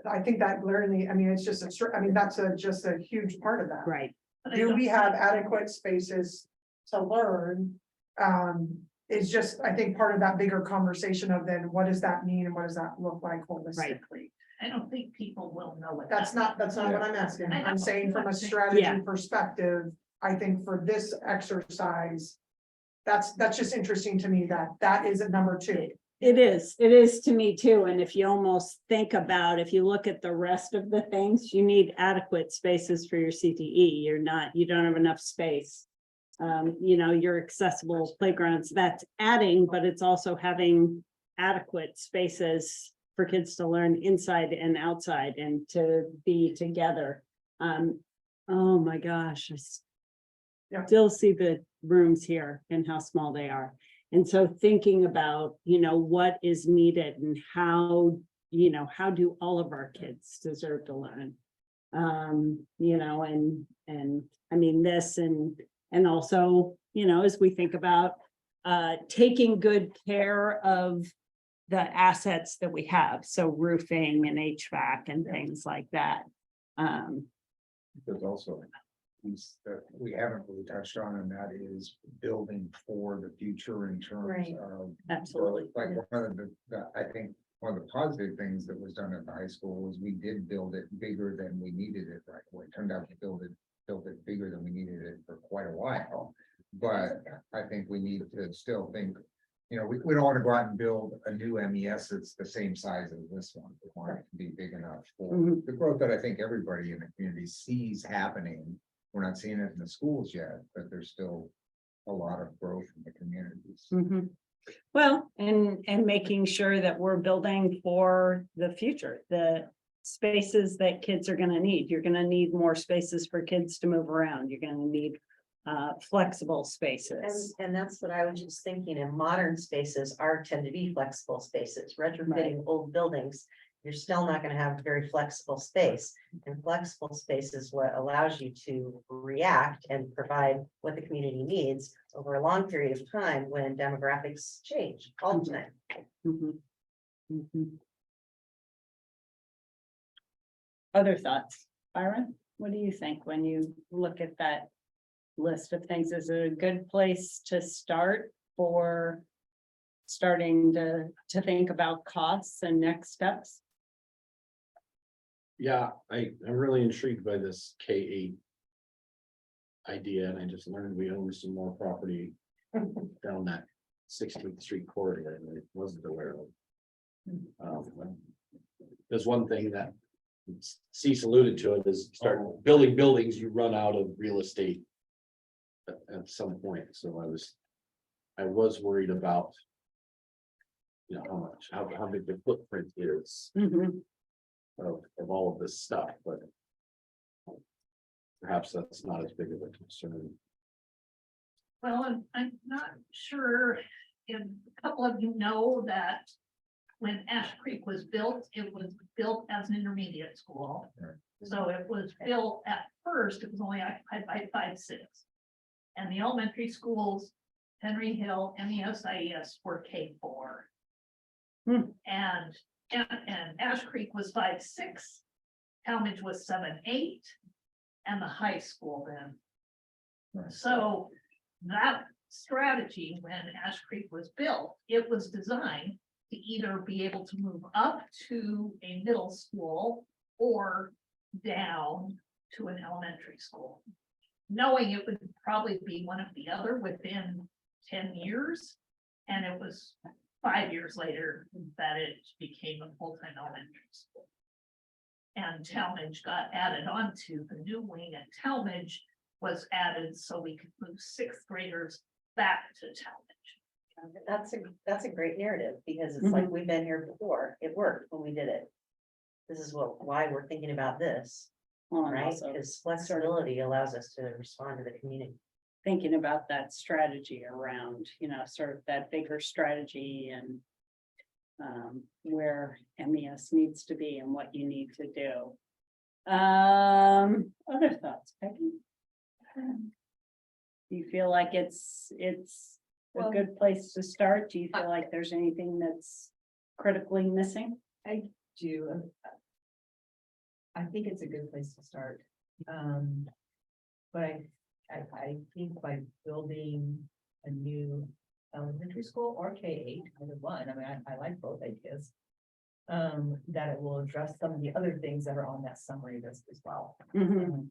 I think that learning, I mean, it's just that's just a huge part of that. Right, But I Do don't we think- have adequate spaces to learn? Is just, I think, part of that bigger conversation of then what does that mean and what does that look like holistically? I don't think people will know what. That's not what I'm asking. I know. I'm saying from a Yeah. strategy perspective, I think for this exercise. That's just interesting to me that is a number 2. it is to me too, and if you almost think about, if you look at the rest of the things, you need adequate spaces for your CTE, you don't have enough space. Your accessible playgrounds, that's adding, but it's also having adequate spaces for kids to learn inside and outside and to be together. Oh my gosh, Yeah. still see the rooms here and how small they are. And so thinking about, what is needed and how do all of our kids deserve to learn? And I mean, this and also, as we think about taking good care of the assets that we have, so roofing and HVAC and things like that. There's also a piece that we haven't really touched on, and that is building for the future in terms Right. of. Absolutely. Like one of I think one of the positive things that was done at the high school was we did build it bigger than we needed it right away. It turned out to build it bigger than we needed it for quite a while. But I think we need to still think, we don't want to go out and build a new MES that's the same size as this one. We want it to be big enough for Mhm. the growth that I think everybody in the community sees happening. We're not seeing it in the schools yet, but there's still a lot of growth in the communities. Mhm. Well, and making sure that we're building for the future, the spaces that kids are gonna need. You're gonna need more spaces for kids to move around. You're gonna need flexible spaces. And that's what I was just thinking, in modern spaces tend to be flexible spaces, retrofitting old buildings. You're still not gonna have very flexible space, and flexible space is what allows you to react and provide what the community needs over a long period of time when demographics change all the time. Mhm. Mhm. Other thoughts, Byron? What do you think when you look at that list of things? Is it a good place to start for starting to think about costs and next steps? Yeah, I'm really intrigued by this K-8 idea, and I just learned we own some more property down that 16th Street corridor that I wasn't aware of. There's one thing that Cease alluded to it, is start building buildings, you run out of real estate at some point, so I was worried about how big the footprint is Mhm. of all of this stuff, but perhaps that's not as big of a concern. Well, I'm not sure if a couple of you know that when Ash Creek was built, it was built as an intermediate school. Right. So it was built at first, it was only occupied by 5-6. And the elementary schools, Henry Hill, MESIS were K4. Hmm. And Ash Creek was 5-6. Talmadge was 7-8. and the high school then. Right. So that strategy, when Ash Creek was built, it was designed to either be able to move up to a middle school or down to an elementary school. Knowing it would probably be one of the other within 10 years. And it was 5 years later that it became a full-time elementary school. And Talmadge got added onto the new wing, and Talmadge was added so we could move sixth graders back to Talmadge. That's a great narrative, because it's like, we've been here before, it worked when we did it. This is why we're thinking about this, Well, and right? also Because flexibility allows us to respond to the community. thinking about that strategy around, sort of that bigger strategy and where MES needs to be and what you need to do. Other thoughts, Peggy? Do you feel like it's a good place to start? Do you feel like there's anything that's critically missing? I do. I think it's a good place to start. But I think by building a new elementary school or K-8, either one, I mean, I like both ideas. That it will address some of the other things that are on that summary list as well. Mhm.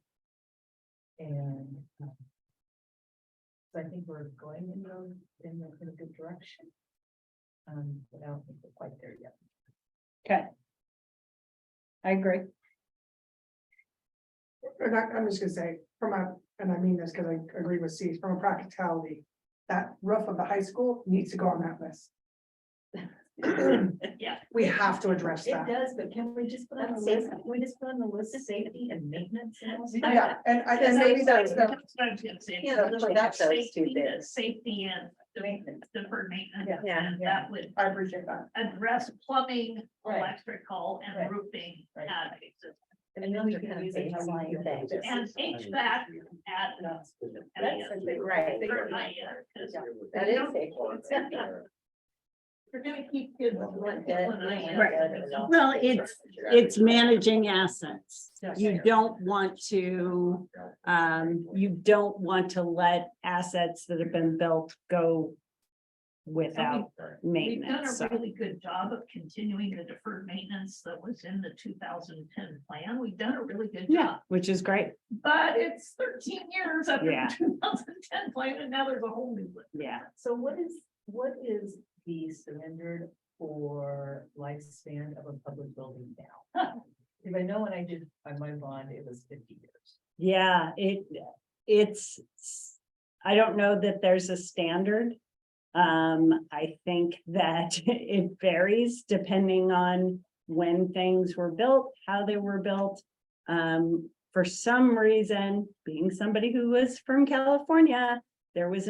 And so I think we're going in a good direction. But I don't think we're quite there yet. Okay. I agree. And I'm just gonna say, and I mean this because I agree with Steve, from a practicality, that roof of the high school needs to go on that list. Yeah. We have to address It that. does, but can we just put on the That's list, safe. can we just put on the list of safety and maintenance? Yeah, and maybe that's the, That's what I was gonna say. Yeah, look at those two things. Safety and deferred maintenance. Yeah. And that would I appreciate that. address plumbing, Right. electrical, and Right. roofing Right. at existing. And those are kind of baseline things. And HVAC at. That's a big- Right. That is safe. We're gonna keep kids. Well, it's managing assets. You don't want to, let assets that have been built go without We've done maintenance. a So, really good job of continuing the deferred maintenance that was in the 2010 plan. We've done a really good yeah, job. which is great. But it's 13 years after Yeah. the 2010 plan, and now there's a whole new one. Yeah. So what is the standard for lifespan of a public building now? If I know when I did on my bond, it was 50 years. Yeah, it's, I don't know that there's a standard. I think that it varies depending on when things were built, how they were built. For some reason, being somebody who was from California, there was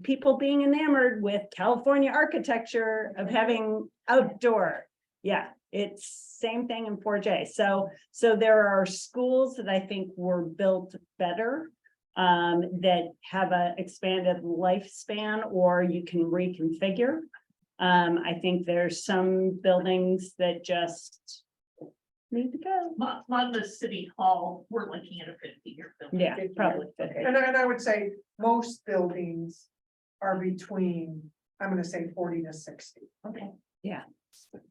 people being enamored with California architecture of having outdoor. Yeah, it's same thing in 4J. So there are schools that I think were built better, that have a expanded lifespan, or you can reconfigure. I think there's some buildings that just need to go. Monmouth City Hall, we're looking at a 50-year building. Yeah, probably. Okay. and I would say most buildings are between, I'm gonna say 40 to 60 Okay.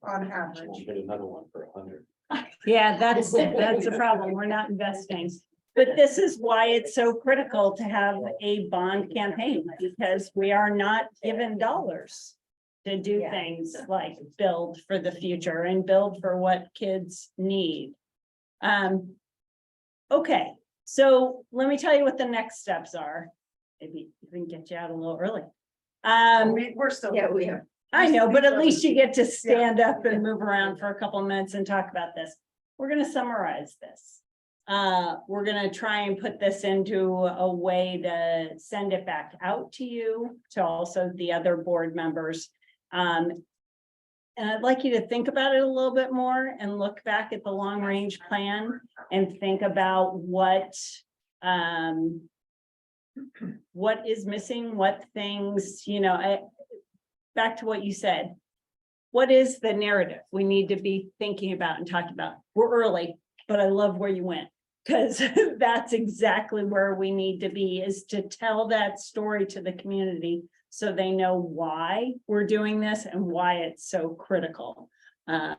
on average. We'll get another one for 100. Yeah, that's a problem. We're not investing. But this is why it's so critical to have a bond campaign, because we are not given dollars to do Yeah. things like build for the future and build for what kids need. Okay, so let me tell you what the next steps are. Maybe we can get you out a little early. We're still. Yeah, we are. I know, but at least you get to stand up and move around for a couple of minutes and talk about this. We're gonna summarize this. We're gonna try and put this into a way to send it back out to you, to also the other board members. And I'd like you to think about it a little bit more and look back at the long range plan and think about what is missing, what things, back to what you said. What is the narrative we need to be thinking about and talking about? We're early, but I love where you went. Because that's exactly where we need to be, is to tell that story to the community. So they know why we're doing this and why it's so critical. But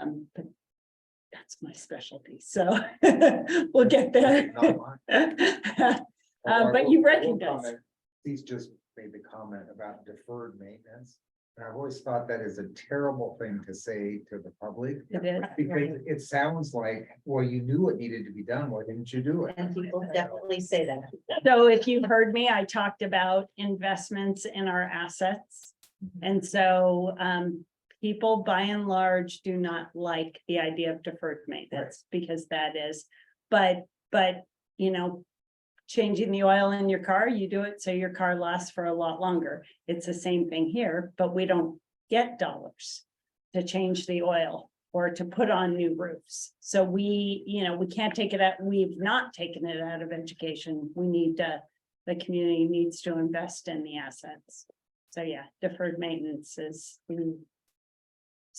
that's my specialty, so we'll get there. But you recognize. Please just made the comment about deferred maintenance. And I've always thought that is a terrible thing to say to the public. It is. Because it sounds like, well, you knew what needed to be done, why didn't you do it? And people definitely say that. So if you heard me, I talked about investments in our assets. And so people by and large do not like the idea of deferred maintenance because that is, but you know, changing the oil in your car, you do it so your car lasts for a lot longer. It's the same thing here, but we don't get dollars to change the oil or to put on new roofs. So we, you know, we can't take it out. We've not taken it out of education. We need to, the community needs to invest in the assets. So yeah, deferred maintenance is.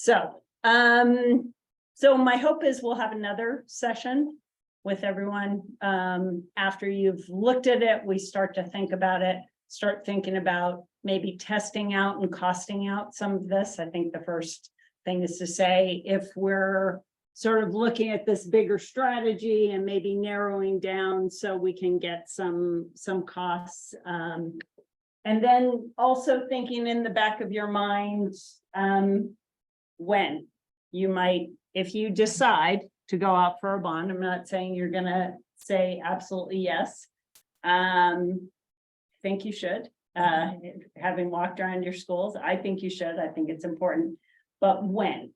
So my hope is we'll have another session with everyone. After you've looked at it, we start to think about it, start thinking about maybe testing out and costing out some of this. I think the first thing is to say, if we're sort of looking at this bigger strategy and maybe narrowing down so we can get some costs. And then also thinking in the back of your mind, when you might, if you decide to go out for a bond, I'm not saying you're gonna say absolutely yes. Think you should, having walked around your schools, I think you should, I think it's important. But when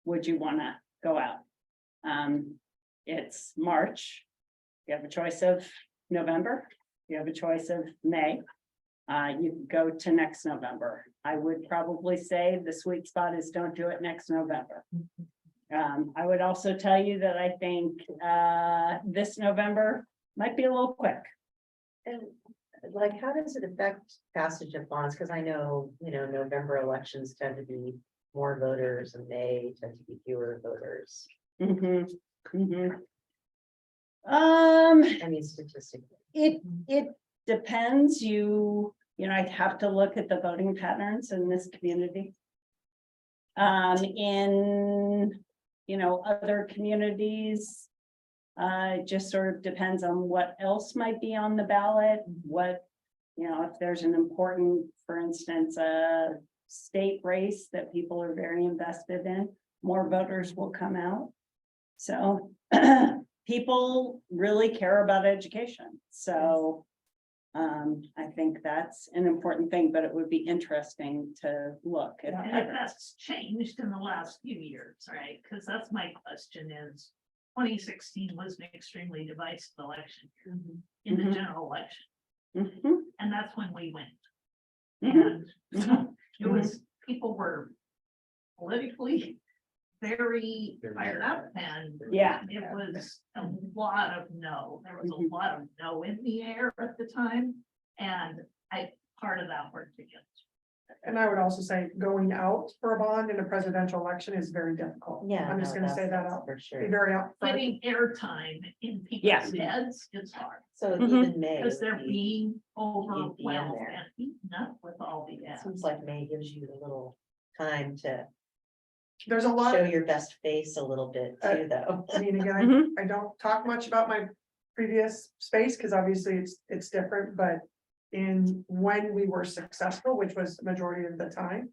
would you wanna go out? It's March. You have a choice of November, you have a choice of May. You can go to next November. I would probably say the sweet spot is don't do it next November. I would also tell you that I think this November might be a little quick. And like, how does it affect passage of bonds? Because I know, you know, November elections tend to be more voters and May tend to be fewer voters. I mean, statistically. It depends. You know, I'd have to look at the voting patterns in this community. In, you know, other communities, it just sort of depends on what else might be on the ballot, what, you know, if there's an important, for instance, a state race that people are very invested in, more voters will come out. So people really care about education. So I think that's an important thing, but it would be interesting to look at. And if that's changed in the last few years, right? Because that's my question is, 2016 was an extremely divisive election in the general election. And that's when we went. And it was, people were politically very fired up and Yeah. it was a lot of no. There was a lot of no in the air at the time. And part of that worked against. And I would also say going out for a bond in a presidential election is very difficult. Yeah. I'm just no, gonna say that that's out. for Be sure. very upfront. Getting airtime in Yeah. people's heads is hard. So even May. Because they're would be- being overwhelmed there. and eaten up with all the ads. Seems like May gives you a little time to There's a lot. show your best face a little bit too, though. I mean, again, I don't talk much about my previous space, because obviously it's different, but in when we were successful, which was the majority of the time.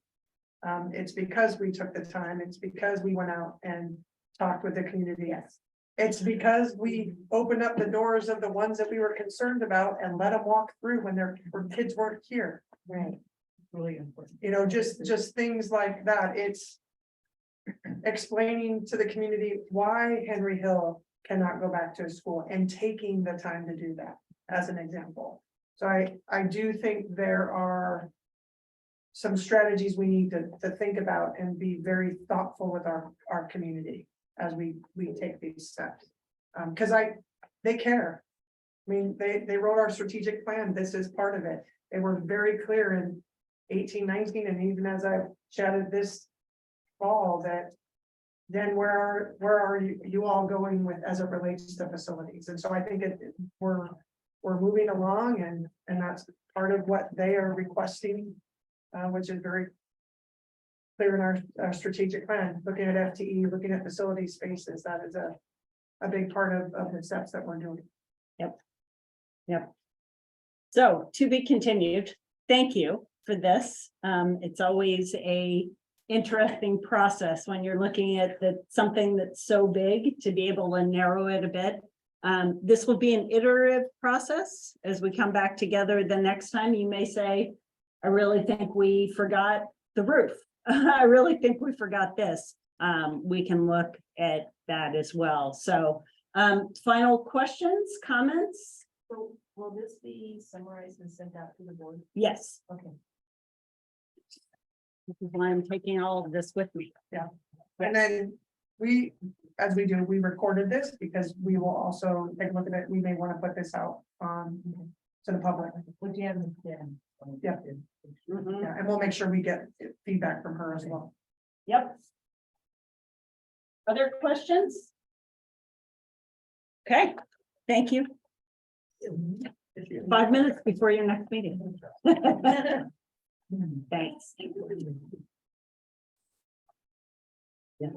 It's because we took the time, it's because we went out and talked with the community. Yes. It's because we opened up the doors of the ones that we were concerned about and let them walk through when when kids weren't here. Right. Really important. You know, just things like that. It's explaining to the community why Henry Hill cannot go back to a school and taking the time to do that as an example. So I do think there are some strategies we need to think about and be very thoughtful with our community as we take these steps. Because they care. I mean, they wrote our strategic plan. This is part of it. They were very clear in 18, 19, and even as I chatted this fall, that then where are you all going with as it relates to facilities? And so I think we're moving along and that's part of what they are requesting, which is very clear in our strategic plan, looking at FTE, looking at facility spaces, that is a big part of the steps that we're doing. Yep. So to be continued, thank you for this. It's always a interesting process when you're looking at something that's so big to be able to narrow it a bit. This will be an iterative process as we come back together the next time. You may say, I really think we forgot the roof. I really think we forgot this. We can look at that as well. So final questions, comments? So will this be summarized and sent out to the board? Yes. Okay. This is why I'm taking all of this with me. And then as we do, we recorded this because we will also take a look at it. We may want to put this out to the public. Would you have them? Yeah. Mhm. Yeah, and we'll make sure we get feedback from her as well. Yep. Other questions? Okay, thank you. 5 minutes before your next meeting. Thanks. Yeah.